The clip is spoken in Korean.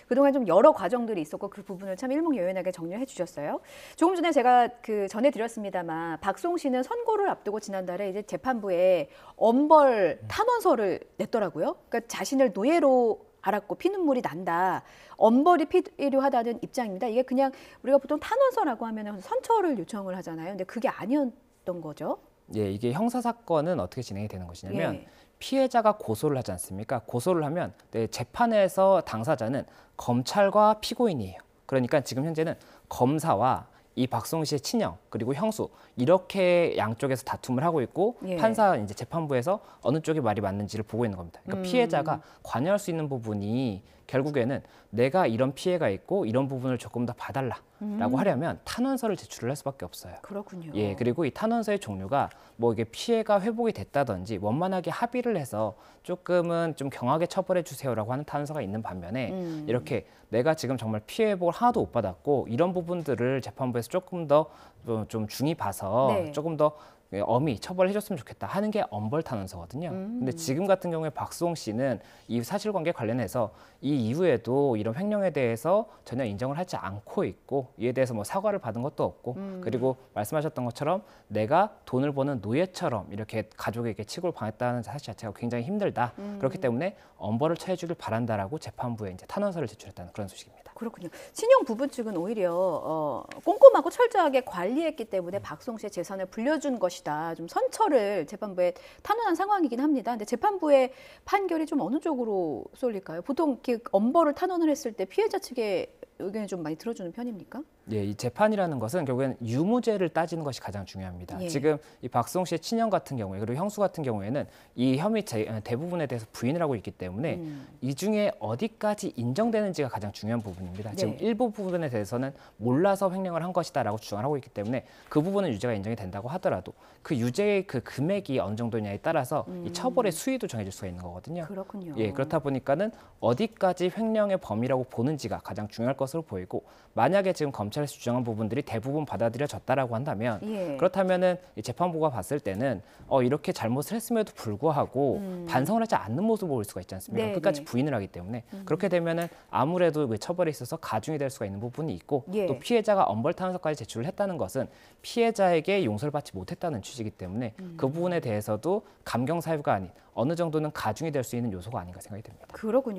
그동안 좀 여러 과정들이 있었고 그 부분을 참 일목요연하게 정리해 주셨어요. 조금 전에 제가 전해드렸습니다만 박송 씨는 선고를 앞두고 지난달에 이제 재판부에 엄벌 탄원서를 냈더라고요. 그러니까 자신을 노예로 알았고 피눈물이 난다. 엄벌이 필요하다는 입장입니다. 이게 그냥 우리가 보통 탄원서라고 하면 선처를 요청을 하잖아요. 근데 그게 아니었던 거죠. 예, 이게 형사 사건은 어떻게 진행이 되는 것이냐면 예. 피해자가 고소를 하지 않습니까? 고소를 하면 재판에서 당사자는 검찰과 피고인이에요. 그러니까 지금 현재는 검사와 이 박송 씨의 친형 그리고 형수 이렇게 양쪽에서 다툼을 하고 있고 예. 판사 이제 재판부에서 어느 쪽이 말이 맞는지를 보고 있는 겁니다. 그러니까 피해자가 관여할 수 있는 부분이 결국에는 내가 이런 피해가 있고 이런 부분을 조금 더 봐달라라고 하려면 탄원서를 제출을 할 수밖에 없어요. 그렇군요. 예, 그리고 이 탄원서의 종류가 뭐 이게 피해가 회복이 됐다든지 원만하게 합의를 해서 조금은 좀 경하게 처벌해 주세요라고 하는 탄원서가 있는 반면에 이렇게 내가 지금 정말 피해 회복을 하나도 못 받았고 이런 부분들을 재판부에서 조금 더 좀 중히 봐서 네. 조금 더 엄히 처벌해 줬으면 좋겠다 하는 게 엄벌 탄원서거든요. 근데 지금 같은 경우에 박수홍 씨는 이 사실관계 관련해서 이 이후에도 이런 횡령에 대해서 전혀 인정을 하지 않고 있고 이에 대해서 뭐 사과를 받은 것도 없고 그리고 말씀하셨던 것처럼 내가 돈을 버는 노예처럼 이렇게 가족에게 치고를 당했다는 사실 자체가 굉장히 힘들다. 그렇기 때문에 엄벌을 처해주길 바란다라고 재판부에 이제 탄원서를 제출했다는 그런 소식입니다. 그렇군요. 친형 부부 측은 오히려 꼼꼼하고 철저하게 관리했기 때문에 박송 씨의 재산을 불려준 것이다. 좀 선처를 재판부에 탄원한 상황이긴 합니다. 근데 재판부의 판결이 좀 어느 쪽으로 쏠릴까요? 보통 이렇게 엄벌을 탄원을 했을 때 피해자 측의 의견이 좀 많이 들어주는 편입니까? 예, 이 재판이라는 것은 결국에는 유무죄를 따지는 것이 가장 중요합니다. 예. 지금 이 박송 씨의 친형 같은 경우에 그리고 형수 같은 경우에는 이 혐의 대부분에 대해서 부인을 하고 있기 때문에 이 중에 어디까지 인정되는지가 가장 중요한 부분입니다. 지금 네. 일부 부분에 대해서는 몰라서 횡령을 한 것이다라고 주장을 하고 있기 때문에 그 부분은 유죄가 인정이 된다고 하더라도 그 유죄의 그 금액이 어느 정도냐에 따라서 이 처벌의 수위도 정해질 수가 있는 거거든요. 그렇군요. 예, 그렇다 보니까는 어디까지 횡령의 범위라고 보는지가 가장 중요할 것으로 보이고 만약에 지금 검찰에서 주장한 부분들이 대부분 받아들여졌다라고 한다면 예. 그렇다면은 이 재판부가 봤을 때는 이렇게 잘못을 했음에도 불구하고 반성을 하지 않는 모습을 볼 수가 있지 않습니까? 네, 끝까지 네. 부인을 하기 때문에 그렇게 되면은 아무래도 그 처벌에 있어서 가중이 될 수가 있는 부분이 있고 예. 또 피해자가 엄벌 탄원서까지 제출을 했다는 것은 피해자에게 용서를 받지 못했다는 취지이기 때문에 그 부분에 대해서도 감경 사유가 아닌 어느 정도는 가중이 될 수 있는 요소가 아닌가 생각이 듭니다. 그렇군요.